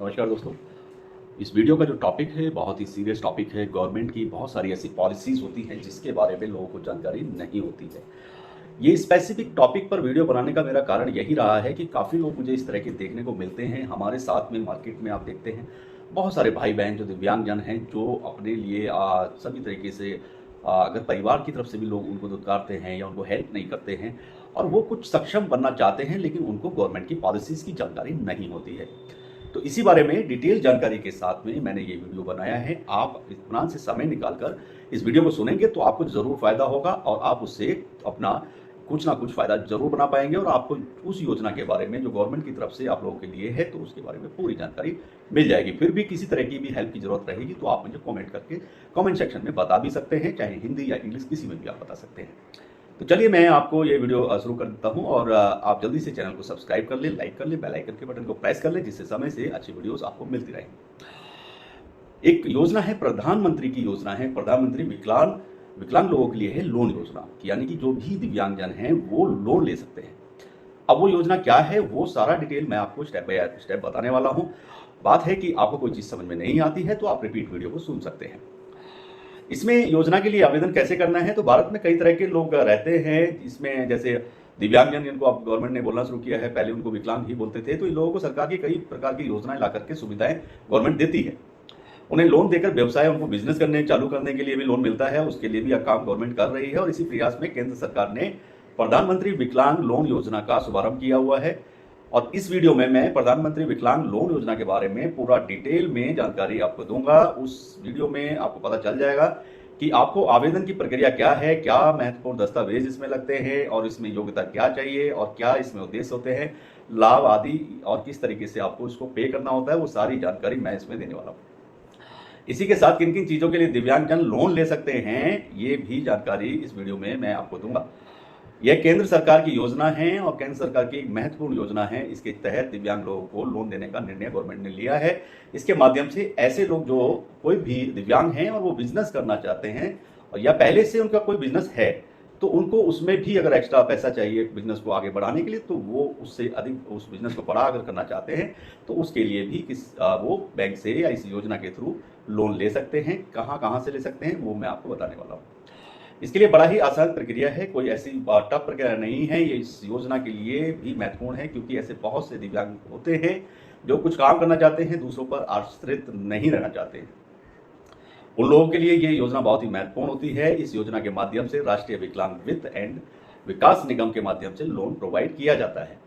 नमस्कार दोस्तों। इस वीडियो का जो टॉपिक है बहुत ही सीरियस टॉपिक है। गवर्नमेंट की बहुत सारी ऐसी पॉलिसीज़ होती हैं जिसके बारे में लोगों को जानकारी नहीं होती है। ये स्पेसिफिक टॉपिक पर वीडियो बनाने का मेरा कारण यही रहा है कि काफ़ी लोग मुझे इस तरह के देखने को मिलते हैं। हमारे साथ में मार्केट में आप देखते हैं बहुत सारे भाई-बहन जो दिव्यांगजन हैं, जो अपने लिए सभी तरीके से अगर परिवार की तरफ से भी लोग उनको दुत्कारते हैं या उनको हेल्प नहीं करते हैं और वो कुछ सक्षम बनना चाहते हैं, लेकिन उनको गवर्नमेंट की पॉलिसीज़ की जानकारी नहीं होती है। तो इसी बारे में डिटेल जानकारी के साथ में मैंने ये वीडियो बनाया है। आप इत्मीनान से समय निकालकर इस वीडियो को सुनेंगे तो आपको ज़रूर फ़ायदा होगा और आप उससे अपना कुछ ना कुछ फ़ायदा ज़रूर बना पाएँगे और आपको उस योजना के बारे में जो गवर्नमेंट की तरफ से आप लोगों के लिए है, तो उसके बारे में पूरी जानकारी मिल जाएगी। फिर भी किसी तरह की भी हेल्प की ज़रूरत रहेगी तो आप मुझे कमेंट करके कमेंट सेक्शन में बता भी सकते हैं, चाहे हिंदी या इंग्लिश किसी में भी आप बता सकते हैं। तो चलिए मैं आपको ये वीडियो शुरू कर देता हूँ और आप जल्दी से चैनल को सब्सक्राइब कर लें, लाइक कर लें, बेल आइकन के बटन को प्रेस कर लें, जिससे समय से अच्छी वीडियोस आपको मिलती रहें। एक योजना है, प्रधानमंत्री की योजना है, प्रधानमंत्री विकलांग लोगों के लिए है लोन योजना, यानी कि जो भी दिव्यांगजन हैं वो लोन ले सकते हैं। अब वो योजना क्या है, वो सारा डिटेल मैं आपको स्टेप बाय स्टेप बताने वाला हूँ। बात है कि आपको कोई चीज़ समझ में नहीं आती है तो आप रिपीट वीडियो को सुन सकते हैं। इसमें योजना के लिए आवेदन कैसे करना है, तो भारत में कई तरह के लोग रहते हैं। इसमें जैसे दिव्यांगजन, जिनको अब गवर्नमेंट ने बोलना शुरू किया है, पहले उनको विकलांग ही बोलते थे, तो इन लोगों को सरकार की कई प्रकार की योजनाएं ला करके सुविधाएं गवर्नमेंट देती है। उन्हें लोन देकर व्यवसाय, उनको बिजनेस चालू करने के लिए भी लोन मिलता है, उसके लिए भी अब काम गवर्नमेंट कर रही है। और इसी प्रयास में केंद्र सरकार ने प्रधानमंत्री विकलांग लोन योजना का शुभारंभ किया हुआ है। और इस वीडियो में मैं प्रधानमंत्री विकलांग लोन योजना के बारे में पूरा डिटेल में जानकारी आपको दूंगा। उस वीडियो में आपको पता चल जाएगा कि आपको आवेदन की प्रक्रिया क्या है, क्या महत्वपूर्ण दस्तावेज इसमें लगते हैं और इसमें योग्यता क्या चाहिए और क्या इसमें उद्देश्य होते हैं, लाभ आदि, और किस तरीके से आपको इसको पे करना होता है, वो सारी जानकारी मैं इसमें देने वाला हूँ। इसी के साथ किन किन चीज़ों के लिए दिव्यांगजन लोन ले सकते हैं, ये भी जानकारी इस वीडियो में मैं आपको दूंगा। यह केंद्र सरकार की योजना है और केंद्र सरकार की एक महत्वपूर्ण योजना है। इसके तहत दिव्यांग लोगों को लोन देने का निर्णय गवर्नमेंट ने लिया है। इसके माध्यम से ऐसे लोग जो कोई भी दिव्यांग हैं और वो बिजनेस करना चाहते हैं और या पहले से उनका कोई बिजनेस है, तो उनको उसमें भी अगर एक्स्ट्रा पैसा चाहिए बिजनेस को आगे बढ़ाने के लिए, तो वो उससे अधिक उस बिजनेस को बड़ा अगर करना चाहते हैं तो उसके लिए भी वो बैंक से या इस योजना के थ्रू लोन ले सकते हैं। कहाँ कहाँ से ले सकते हैं वो मैं आपको बताने वाला हूँ। इसके लिए बड़ा ही आसान प्रक्रिया है, कोई ऐसी टफ प्रक्रिया नहीं है। ये इस योजना के लिए भी महत्वपूर्ण है क्योंकि ऐसे बहुत से दिव्यांग होते हैं जो कुछ काम करना चाहते हैं, दूसरों पर आश्रित नहीं रहना चाहते हैं। उन लोगों के लिए ये योजना बहुत ही महत्वपूर्ण होती है। इस योजना के माध्यम से राष्ट्रीय विकलांग वित्त एंड विकास निगम के माध्यम से लोन प्रोवाइड किया जाता है।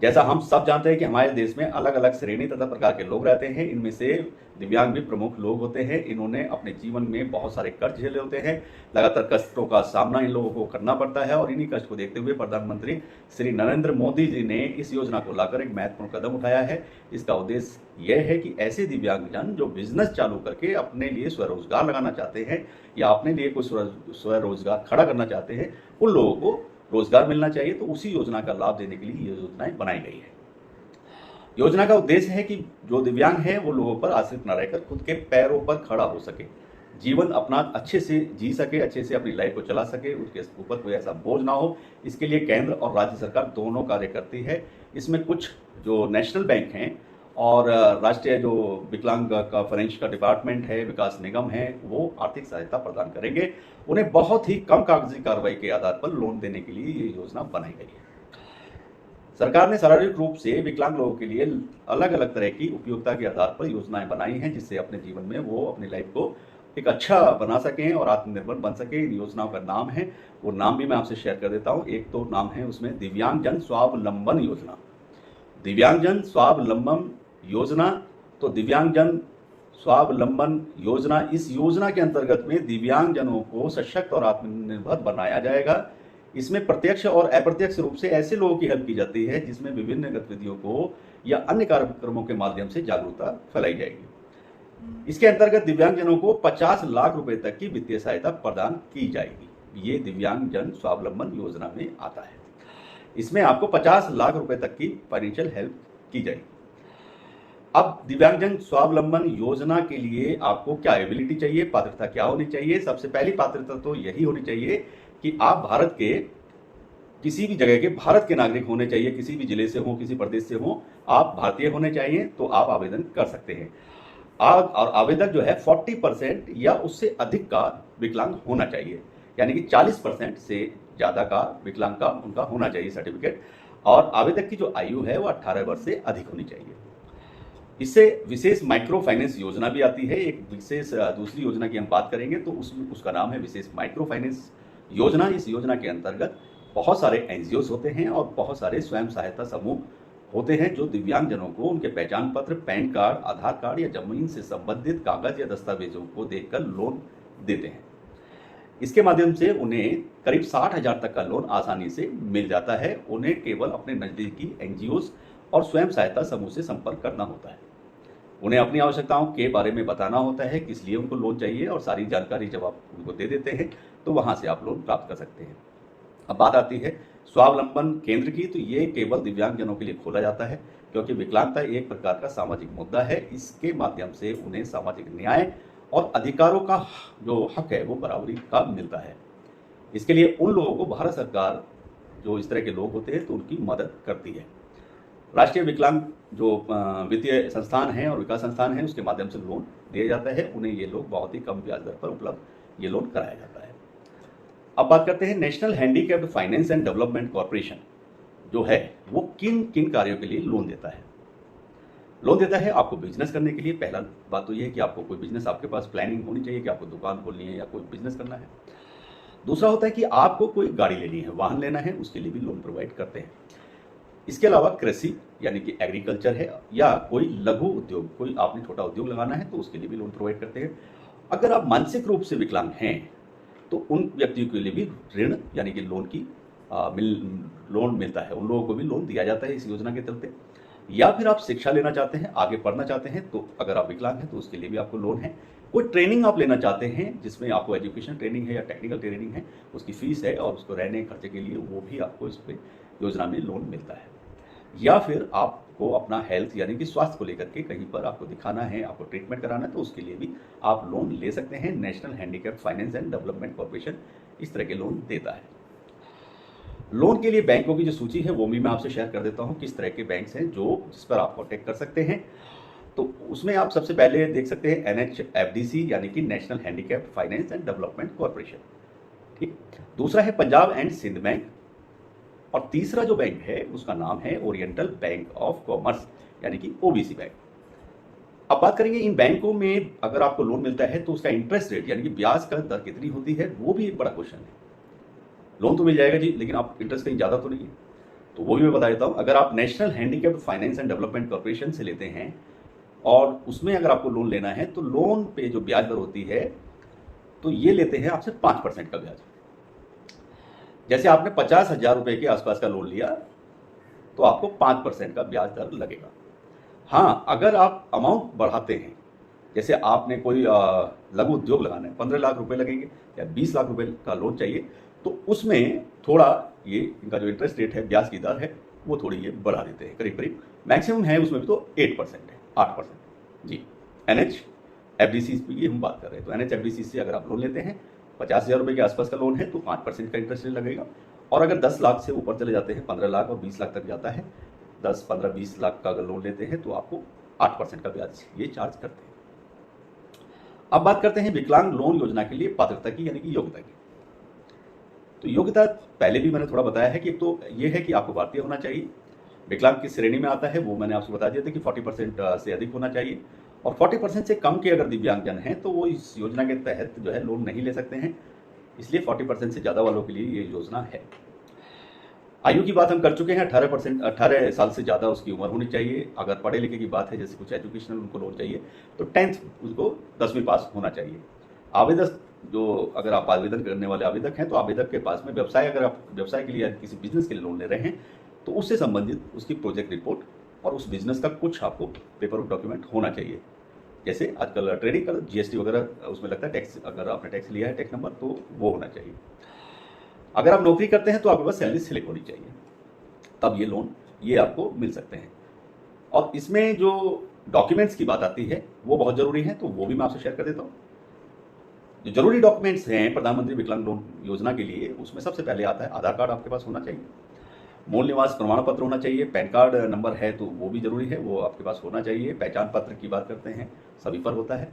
जैसा हम सब जानते हैं कि हमारे देश में अलग अलग श्रेणी तथा प्रकार के लोग रहते हैं। इनमें से दिव्यांग भी प्रमुख लोग होते हैं। इन्होंने अपने जीवन में बहुत सारे कर्ज झेले होते हैं, लगातार कष्टों का सामना इन लोगों को करना पड़ता है। और इन्हीं कष्ट को देखते हुए प्रधानमंत्री श्री नरेंद्र मोदी जी ने इस योजना को लाकर एक महत्वपूर्ण कदम उठाया है। इसका उद्देश्य यह है कि ऐसे दिव्यांगजन जो बिजनेस चालू करके अपने लिए स्वरोजगार लगाना चाहते हैं या अपने लिए कोई स्वरोजगार खड़ा करना चाहते हैं, उन लोगों को रोजगार मिलना चाहिए। तो उसी योजना का लाभ देने के लिए ये योजनाएं बनाई गई है। योजना का उद्देश्य है कि जो दिव्यांग है वो लोगों पर आश्रित न रहकर खुद के पैरों पर खड़ा हो सके, जीवन अपना अच्छे से जी सके, अच्छे से अपनी लाइफ को चला सके, उसके ऊपर कोई ऐसा बोझ ना हो। इसके लिए केंद्र और राज्य सरकार दोनों कार्य करती है। इसमें कुछ जो नेशनल बैंक हैं और राष्ट्रीय जो विकलांग का फाइनेंस का डिपार्टमेंट है, विकास निगम है, वो आर्थिक सहायता प्रदान करेंगे। उन्हें बहुत ही कम कागजी कार्रवाई के आधार पर लोन देने के लिए ये योजना बनाई गई है। सरकार ने शारीरिक रूप से विकलांग लोगों के लिए अलग अलग तरह की उपयोगिता के आधार पर योजनाएं बनाई हैं, जिससे अपने जीवन में वो अपनी लाइफ को एक अच्छा बना सकें और आत्मनिर्भर बन सके। इन योजनाओं का नाम है, वो नाम भी मैं आपसे शेयर कर देता हूँ। एक तो नाम है उसमें दिव्यांगजन स्वावलंबन योजना। दिव्यांगजन स्वावलंबन योजना, तो दिव्यांगजन स्वावलंबन योजना, इस योजना के अंतर्गत में दिव्यांगजनों को सशक्त और आत्मनिर्भर बनाया जाएगा। इसमें प्रत्यक्ष और अप्रत्यक्ष रूप से ऐसे लोगों की हेल्प की जाती है जिसमें विभिन्न गतिविधियों को या अन्य कार्यक्रमों के माध्यम से जागरूकता फैलाई जाएगी। इसके अंतर्गत दिव्यांगजनों को 50 लाख रुपए तक की वित्तीय सहायता प्रदान की जाएगी। ये दिव्यांगजन स्वावलंबन योजना में आता है। इसमें आपको 50 लाख रुपए तक की फाइनेंशियल हेल्प की जाएगी। अब दिव्यांगजन स्वावलंबन योजना के लिए आपको क्या एबिलिटी चाहिए, पात्रता क्या होनी चाहिए? सबसे पहली पात्रता तो यही होनी चाहिए कि आप भारत के किसी भी जगह के भारत के नागरिक होने चाहिए, किसी भी जिले से हो, किसी प्रदेश से हो, आप भारतीय होने चाहिए तो आप आवेदन कर सकते हैं। आप और आवेदक जो है 40% या उससे अधिक का विकलांग होना चाहिए, यानी कि 40% से ज़्यादा का विकलांग का उनका होना चाहिए सर्टिफिकेट, और आवेदक की जो आयु है वो 18 वर्ष से अधिक होनी चाहिए। इससे विशेष माइक्रो फाइनेंस योजना भी आती है। एक विशेष दूसरी योजना की हम बात करेंगे तो उसका नाम है विशेष माइक्रो फाइनेंस योजना। इस योजना के अंतर्गत बहुत सारे एनजीओस होते हैं और बहुत सारे स्वयं सहायता समूह होते हैं जो दिव्यांगजनों को उनके पहचान पत्र, पैन कार्ड, आधार कार्ड या जमीन से संबंधित कागज या दस्तावेजों को देखकर लोन देते हैं। इसके माध्यम से उन्हें करीब 60,000 तक का लोन आसानी से मिल जाता है। उन्हें केवल अपने नज़दीकी एनजीओस और स्वयं सहायता समूह से संपर्क करना होता है। उन्हें अपनी आवश्यकताओं के बारे में बताना होता है, किस लिए उनको लोन चाहिए, और सारी जानकारी जब आप उनको दे देते हैं तो वहाँ से आप लोन प्राप्त कर सकते हैं। अब बात आती है स्वावलंबन केंद्र की, तो ये केवल दिव्यांगजनों के लिए खोला जाता है क्योंकि विकलांगता एक प्रकार का सामाजिक मुद्दा है। इसके माध्यम से उन्हें सामाजिक न्याय और अधिकारों का जो हक है वो बराबरी का मिलता है। इसके लिए उन लोगों को भारत सरकार, जो इस तरह के लोग होते हैं, तो उनकी मदद करती है। राष्ट्रीय विकलांग जो वित्तीय संस्थान हैं और विकास संस्थान हैं उसके माध्यम से लोन दिया जाता है। उन्हें ये लोग बहुत ही कम ब्याज दर पर उपलब्ध ये लोन कराया जाता है। अब बात करते हैं national handicapped finance and development corporation जो है वो किन किन कार्यों के लिए लोन देता है। लोन देता है आपको बिजनेस करने के लिए। पहला बात तो ये है कि आपको कोई बिजनेस, आपके पास प्लानिंग होनी चाहिए कि आपको दुकान खोलनी है या कोई बिजनेस करना है। दूसरा होता है कि आपको कोई गाड़ी लेनी है, वाहन लेना है, उसके लिए भी लोन प्रोवाइड करते हैं। इसके अलावा कृषि यानी कि एग्रीकल्चर है, या कोई लघु उद्योग, कोई आपने छोटा उद्योग लगाना है तो उसके लिए भी लोन प्रोवाइड करते हैं। अगर आप मानसिक रूप से विकलांग हैं तो उन व्यक्तियों के लिए भी ऋण यानी कि लोन मिलता है, उन लोगों को भी लोन दिया जाता है इस योजना के चलते। या फिर आप शिक्षा लेना चाहते हैं, आगे पढ़ना चाहते हैं, तो अगर आप विकलांग हैं तो उसके लिए भी आपको लोन है। कोई ट्रेनिंग आप लेना चाहते हैं जिसमें आपको एजुकेशन ट्रेनिंग है या टेक्निकल ट्रेनिंग है, उसकी फीस है और उसको रहने खर्चे के लिए वो भी आपको इस पर योजना में लोन मिलता है। या फिर आपको अपना हेल्थ यानी कि स्वास्थ्य को लेकर के कहीं पर आपको दिखाना है, आपको ट्रीटमेंट कराना है, तो उसके लिए भी आप लोन ले सकते हैं। National handicapped finance and development corporation इस तरह के लोन देता है। लोन के लिए बैंकों की जो सूची है वो भी मैं आपसे शेयर कर देता हूँ, किस तरह के बैंक्स हैं जिस पर आप कॉन्टेक्ट कर सकते हैं। तो उसमें आप सबसे पहले देख सकते हैं NHFDC यानी कि national handicapped finance and development corporation, ठीक। दूसरा है पंजाब एंड सिंध बैंक, और तीसरा जो बैंक है उसका नाम है ओरिएंटल बैंक ऑफ कॉमर्स यानी कि OBC बैंक। अब बात करेंगे इन बैंकों में अगर आपको लोन मिलता है तो उसका इंटरेस्ट रेट यानी कि ब्याज का दर कितनी होती है, वो भी एक बड़ा क्वेश्चन है। लोन तो मिल जाएगा जी, लेकिन आप इंटरेस्ट कहीं ज़्यादा तो नहीं है, तो वो भी मैं बता देता हूँ। अगर आप national handicapped finance and development corporation से लेते हैं और उसमें अगर आपको लोन लेना है तो लोन पे जो ब्याज दर होती है तो ये लेते हैं आपसे 5% का ब्याज। जैसे आपने 50,000 रुपये के आसपास का लोन लिया तो आपको 5% का ब्याज दर लगेगा। हाँ, अगर आप अमाउंट बढ़ाते हैं, जैसे आपने कोई लघु उद्योग लगाना है, 15 लाख रुपए लगेंगे या 20 लाख रुपए का लोन चाहिए, तो उसमें थोड़ा ये इनका जो इंटरेस्ट रेट है, ब्याज की दर है, वो थोड़ी ये बढ़ा देते हैं। करीब करीब मैक्सिमम है उसमें भी तो 8% है, 8% जी। NHFDC की हम बात कर रहे हैं, तो NHFDC से अगर आप लोन लेते हैं 50,000 रुपये के आसपास का लोन है तो 5% का इंटरेस्ट रेट लगेगा। और अगर 10 लाख से ऊपर चले जाते हैं, 15 लाख और 20 लाख तक जाता है, 10, 15, 20 लाख का अगर लोन लेते हैं तो आपको 8% का ब्याज ये चार्ज करते हैं। अब बात करते हैं विकलांग लोन योजना के लिए पात्रता की यानी कि योग्यता की। तो योग्यता पहले भी मैंने थोड़ा बताया है कि एक तो ये है कि आपको भारतीय होना चाहिए। विकलांग किस श्रेणी में आता है वो मैंने आपको बता दिया था कि 40% से अधिक होना चाहिए, और 40% से कम के अगर दिव्यांगजन हैं तो वो इस योजना के तहत जो है लोन नहीं ले सकते हैं। इसलिए 40% से ज़्यादा वालों के लिए ये योजना है। आयु की बात हम कर चुके हैं, 18 साल से ज़्यादा उसकी उम्र होनी चाहिए। अगर पढ़े लिखे की बात है, जैसे कुछ एजुकेशनल उनको लोन चाहिए तो 10th उसको 10वीं पास होना चाहिए। आवेदक जो अगर आप आवेदन करने वाले आवेदक हैं तो आवेदक के पास में व्यवसाय, अगर आप व्यवसाय के लिए किसी बिजनेस के लिए लोन ले रहे हैं तो उससे संबंधित उसकी प्रोजेक्ट रिपोर्ट और उस बिजनेस का कुछ आपको पेपर डॉक्यूमेंट होना चाहिए। जैसे आजकल ट्रेडिंग का GST वगैरह उसमें लगता है, टैक्स, अगर आपने टैक्स लिया है टैक्स नंबर तो वो होना चाहिए। अगर आप नौकरी करते हैं तो आपके पास सैलरी स्लिप होनी चाहिए, तब ये लोन ये आपको मिल सकते हैं। और इसमें जो डॉक्यूमेंट्स की बात आती है वो बहुत ज़रूरी है, तो वो भी मैं आपसे शेयर कर देता हूँ। जो जरूरी डॉक्यूमेंट्स हैं प्रधानमंत्री विकलांग लोन योजना के लिए, उसमें सबसे पहले आता है आधार कार्ड आपके पास होना चाहिए, मूल निवास प्रमाण पत्र होना चाहिए, पैन कार्ड नंबर है तो वो भी जरूरी है, वो आपके पास होना चाहिए। पहचान पत्र की बात करते हैं, सभी पर होता है।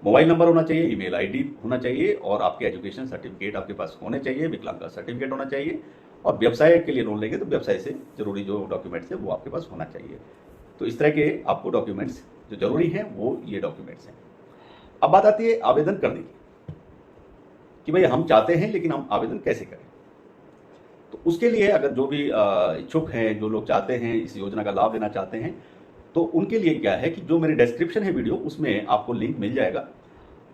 मोबाइल नंबर होना चाहिए, ईमेल आईडी होना चाहिए और आपके एजुकेशन सर्टिफिकेट आपके पास होने चाहिए, विकलांग का सर्टिफिकेट होना चाहिए। और व्यवसाय के लिए लोन लेंगे तो व्यवसाय से जरूरी जो डॉक्यूमेंट्स है वो आपके पास होना चाहिए। तो इस तरह के आपको डॉक्यूमेंट्स जो जरूरी हैं वो ये डॉक्यूमेंट्स हैं। अब बात आती है आवेदन करने की कि भाई हम चाहते हैं लेकिन हम आवेदन कैसे करें। तो उसके लिए अगर जो भी इच्छुक हैं, जो लोग चाहते हैं इस योजना का लाभ लेना चाहते हैं, तो उनके लिए क्या है कि जो मेरी डिस्क्रिप्शन है वीडियो उसमें आपको लिंक मिल जाएगा।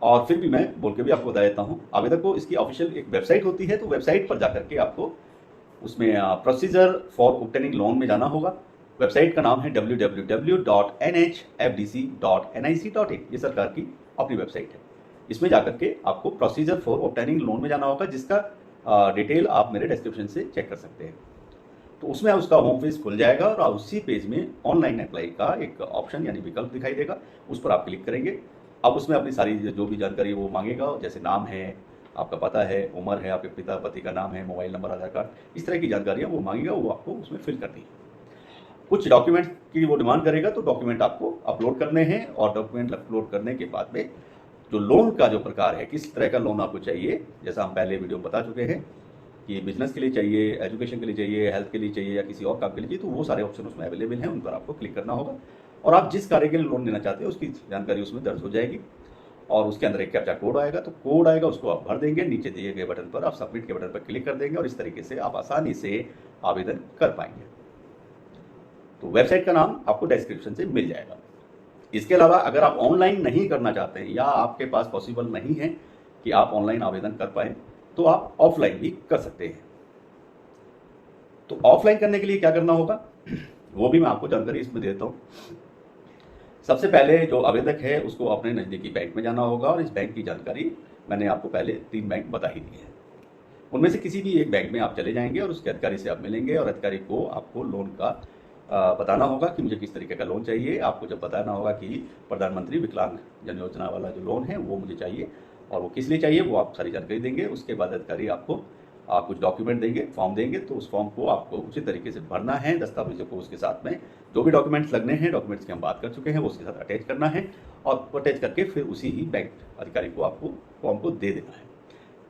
और फिर भी मैं बोल के भी आपको बता देता हूँ, आवेदक को इसकी ऑफिशियल एक वेबसाइट होती है, तो वेबसाइट पर जाकर के आपको उसमें प्रोसीजर फॉर ऑब्टेनिंग लोन में जाना होगा। वेबसाइट का नाम है www.nhfdc.nic.in। ये सरकार की अपनी वेबसाइट है। इसमें जाकर के आपको प्रोसीजर फॉर ऑब्टेनिंग लोन में जाना होगा, जिसका डिटेल आप मेरे डिस्क्रिप्शन से चेक कर सकते हैं। तो उसमें उसका होम पेज खुल जाएगा और उसी पेज में ऑनलाइन अप्लाई का एक ऑप्शन यानी विकल्प दिखाई देगा, उस पर आप क्लिक करेंगे। अब उसमें अपनी सारी जो भी जानकारी वो मांगेगा, जैसे नाम है, आपका पता है, उम्र है, आपके पिता पति का नाम है, मोबाइल नंबर, आधार कार्ड, इस तरह की जानकारियाँ वो मांगेगा, वो आपको उसमें फिल करनी है। कुछ डॉक्यूमेंट की वो डिमांड करेगा, तो डॉक्यूमेंट आपको अपलोड करने हैं। और डॉक्यूमेंट अपलोड करने के बाद में जो लोन का जो प्रकार है, किस तरह का लोन आपको चाहिए, जैसा हम पहले वीडियो में बता चुके हैं कि बिजनेस के लिए चाहिए, एजुकेशन के लिए चाहिए, हेल्थ के लिए चाहिए या किसी और काम के लिए चाहिए, तो वो सारे ऑप्शन उसमें अवेलेबल हैं, उन पर आपको क्लिक करना होगा। और आप जिस कार्य के लिए लोन लेना चाहते हैं उसकी जानकारी उसमें दर्ज हो जाएगी और उसके अंदर एक कैप्चा कोड आएगा, तो कोड आएगा, उसको आप भर देंगे। नीचे दिए गए बटन पर आप सबमिट के बटन पर क्लिक कर देंगे और इस तरीके से आप आसानी से आवेदन कर पाएंगे। तो वेबसाइट का नाम आपको डिस्क्रिप्शन से मिल जाएगा। इसके अलावा अगर आप ऑनलाइन नहीं करना चाहते हैं या आपके पास पॉसिबल नहीं है कि आप ऑनलाइन आवेदन कर पाए, तो आप ऑफलाइन भी कर सकते हैं। तो ऑफलाइन करने के लिए क्या करना होगा वो भी मैं आपको जानकारी इसमें देता हूँ। सबसे पहले जो आवेदक है उसको अपने नज़दीकी बैंक में जाना होगा और इस बैंक की जानकारी मैंने आपको पहले 3 बैंक बता ही दी है। उनमें से किसी भी एक बैंक में आप चले जाएंगे और उसके अधिकारी से आप मिलेंगे और अधिकारी को आपको लोन का बताना होगा कि मुझे किस तरीके का लोन चाहिए। आपको जब बताना होगा कि प्रधानमंत्री विकलांग जन योजना वाला जो लोन है वो मुझे चाहिए और वो किस लिए चाहिए, वो आप सारी जानकारी देंगे। उसके बाद अधिकारी आपको कुछ डॉक्यूमेंट देंगे, फॉर्म देंगे, तो उस फॉर्म को आपको उचित तरीके से भरना है। दस्तावेजों को उसके साथ में जो भी डॉक्यूमेंट्स लगने हैं, डॉक्यूमेंट्स की हम बात कर चुके हैं, वो उसके साथ अटैच करना है और अटैच करके फिर उसी ही बैंक अधिकारी को आपको फॉर्म को दे देना है।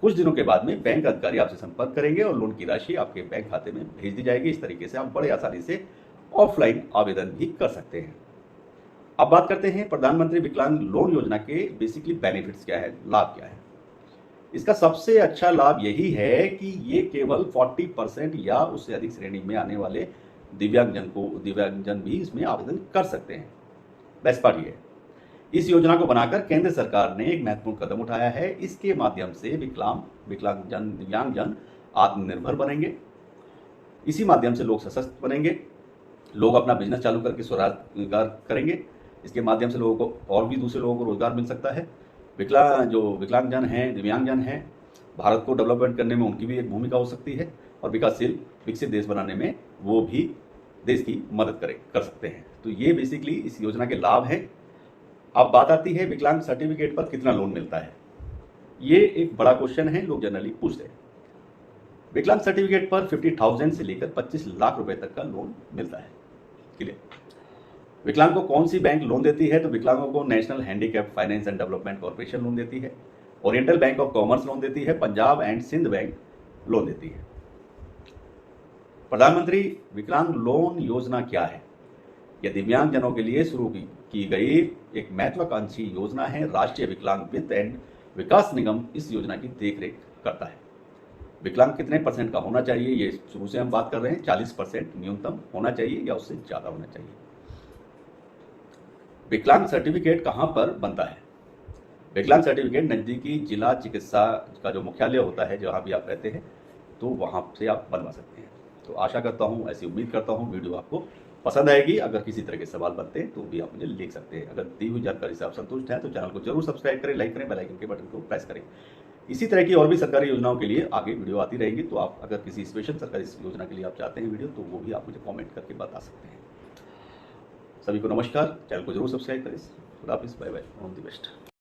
कुछ दिनों के बाद में बैंक अधिकारी आपसे संपर्क करेंगे और लोन की राशि आपके बैंक खाते में भेज दी जाएगी। इस तरीके से आप बड़े आसानी से ऑफलाइन आवेदन भी कर सकते हैं। अब बात करते हैं प्रधानमंत्री विकलांग लोन योजना के बेसिकली बेनिफिट्स क्या है, लाभ क्या है। इसका सबसे अच्छा लाभ यही है कि ये केवल 40% या उससे अधिक श्रेणी में आने वाले दिव्यांगजन भी इसमें आवेदन कर सकते हैं। बेस्ट पार्ट ये है, इस योजना को बनाकर केंद्र सरकार ने एक महत्वपूर्ण कदम उठाया है। इसके माध्यम से दिव्यांगजन आत्मनिर्भर बनेंगे। इसी माध्यम से लोग सशक्त बनेंगे, लोग अपना बिजनेस चालू करके स्वरोजगार करेंगे। इसके माध्यम से लोगों को और भी दूसरे लोगों को रोजगार मिल सकता है। विकलांगजन हैं, दिव्यांगजन हैं, भारत को डेवलपमेंट करने में उनकी भी एक भूमिका हो सकती है और विकासशील विकसित देश बनाने में वो भी देश की मदद कर सकते हैं। तो ये बेसिकली इस योजना के लाभ हैं। अब बात आती है विकलांग सर्टिफिकेट पर कितना लोन मिलता है। ये एक बड़ा क्वेश्चन है, लोग जनरली पूछते हैं। विकलांग सर्टिफिकेट पर 50,000 से लेकर 25 लाख रुपए तक का लोन मिलता है। क्लियर। विकलांग को कौन सी बैंक लोन देती है, तो विकलांगों को national handicap finance and development corporation loan देती है, oriental bank of commerce loan देती है, Punjab and Sindh bank loan देती है। प्रधानमंत्री विकलांग लोन योजना क्या है? यह दिव्यांगजनों के लिए शुरू की गई एक महत्वाकांक्षी योजना है। राष्ट्रीय विकलांग वित्त एंड विकास निगम इस योजना की देखरेख करता है। विकलांग कितने % का होना चाहिए, ये शुरू से हम बात कर रहे हैं। 40% न्यूनतम होना चाहिए या उससे ज़्यादा होना चाहिए। विकलांग सर्टिफिकेट कहाँ पर बनता है? विकलांग सर्टिफिकेट नज़दीकी जिला चिकित्सा का जो मुख्यालय होता है, जहाँ भी आप रहते हैं, तो वहाँ से आप बनवा सकते हैं। तो आशा करता हूँ, ऐसी उम्मीद करता हूँ वीडियो आपको पसंद आएगी। अगर किसी तरह के सवाल बनते हैं तो भी आप मुझे लिख सकते हैं। अगर दी हुई जानकारी से आप संतुष्ट हैं तो चैनल को जरूर सब्सक्राइब करें, लाइक करें, बेल आइकन के बटन को प्रेस करें। इसी तरह की और भी सरकारी योजनाओं के लिए आगे वीडियो आती रहेंगी। तो आप अगर किसी स्पेशल सरकारी योजना के लिए आप चाहते हैं वीडियो, तो वो भी आप मुझे कॉमेंट करके बता सकते हैं। सभी को नमस्कार, चैनल को जरूर सब्सक्राइब करें। खुदा हाफिज़, bye bye, all the best.